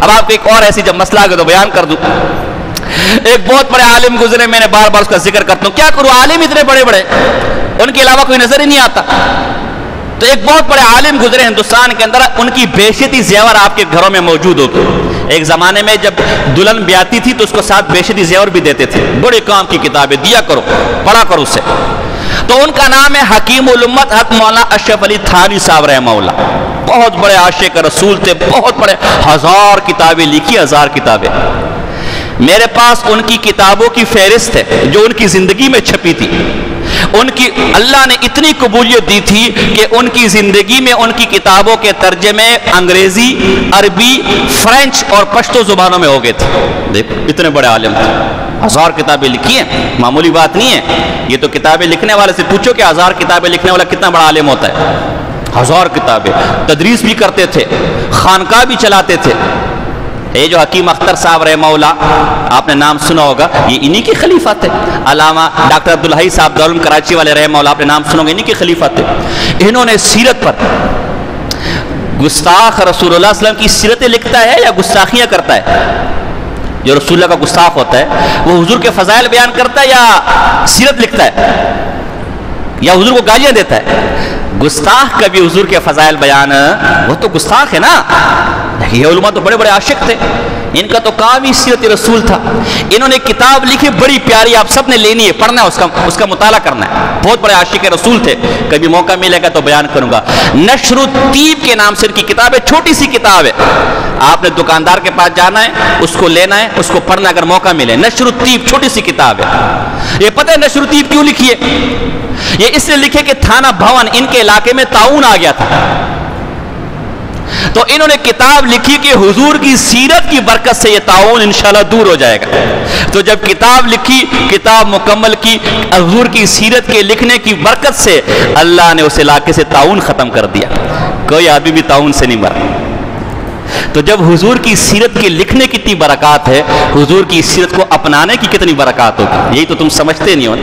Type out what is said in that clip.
اب آپ کو ایک اور ایسی جب مسئلہ آگے تو بیان کر دوں. ایک بہت بڑے عالم گزرے, میں نے بار بار اس کا ذکر کرتا ہوں, کیا کروں, عالم اتنے بڑے بڑے, ان کے علاوہ کوئی نظر ہی نہیں آتا. تو ایک بہت بڑے عالم گزرے ہندوستان کے اندر, ان کی بیشتی زیور آپ کے گھروں میں موجود ہوگی. ایک زمانے میں جب دلہن بیاتی تھی تو اس کو ساتھ بیشتی زیور بھی دیتے تھے, بڑے کام کی کتابیں دیا کرو, پڑھا کرو اسے. تو ان کا نام ہے حکیم الامت حضرت مولانا اشرف علی تھانوی صاحب رحمہ اللہ. بہت بڑے عاشق رسول تھے, بہت بڑے, 1000 کتابیں لکھی, 1000 کتابیں. میرے پاس ان کی کتابوں کی فہرست ہے جو ان کی زندگی میں چھپی تھی. ان کی اللہ نے اتنی قبولیت دی تھی کہ ان کی زندگی میں ان کی کتابوں کے ترجمے انگریزی, عربی, فرینچ اور پشتو زبانوں میں ہو گئے تھے. دیکھو اتنے بڑے عالم تھے, 1000 کتابیں لکھی ہیں, معمولی بات نہیں ہے. یہ تو کتابیں لکھنے والے سے پوچھو کہ 1000 کتابیں لکھنے والا کتنا بڑا عالم ہوتا ہے. 1000 کتابیں, تدریس بھی کرتے تھے, خانقاہ بھی چلاتے تھے. یہ جو حکیم اختر صاحب رحمہ اللہ, آپ نے نام سنا ہوگا, یہ انہی کے خلیفہ تھے. علامہ ڈاکٹر عبدالحی صاحب دارالعلوم کراچی والے رحمہ اللہ, آپ نے نام سنا ہوگا, انہی کے خلیفہ تھے. انہوں نے سیرت پر, گستاخ رسول اللہ صلی اللہ علیہ وسلم کی سیرتیں لکھتا ہے یا گستاخیاں کرتا ہے؟ جو رسول اللہ کا گستاخ ہوتا ہے وہ حضور کے فضائل بیان کرتا ہے یا سیرت لکھتا ہے یا حضور کو گالیاں دیتا ہے؟ گستاخ کبھی حضور کے فضائل بیان, وہ تو گستاخ ہے نا. یہ علماء تو بڑے بڑے عاشق تھے, ان کا تو کام ہی سیرت رسول تھا. انہوں نے کتاب لکھی بڑی پیاری, آپ سب نے لینی ہے, پڑھنا ہے, اس کا مطالعہ کرنا ہے. بہت بڑے عاشق رسول تھے, کبھی موقع ملے گا تو بیان کروں گا. نشر الطیب کے نام سے ان کی کتاب ہے, چھوٹی سی کتاب ہے. آپ نے دکاندار کے پاس جانا ہے, اس کو لینا ہے, اس کو پڑھنا اگر موقع ملے. نشر الطیب چھوٹی سی کتاب ہے. یہ پتہ ہے نشر الطیب کیوں لکھی ہے؟ یہ اس لیے لکھے کہ تھانہ بھون, ان کے علاقے میں طاعون آ گیا تھا, تو انہوں نے کتاب لکھی کہ حضور کی سیرت کی برکت سے یہ طاعون انشاءاللہ دور ہو جائے گا. تو جب کتاب لکھی, کتاب مکمل کی, حضور کی سیرت کے لکھنے کی برکت سے اللہ نے اس علاقے سے طاعون ختم کر دیا. کوئی آدمی بھی طاعون سے نہیں مرا. تو جب حضور کی سیرت کے لکھنے کی کتنی برکات ہے, حضور کی سیرت کو اپنانے کی کتنی برکات ہوگی, یہی تو تم سمجھتے نہیں ہو.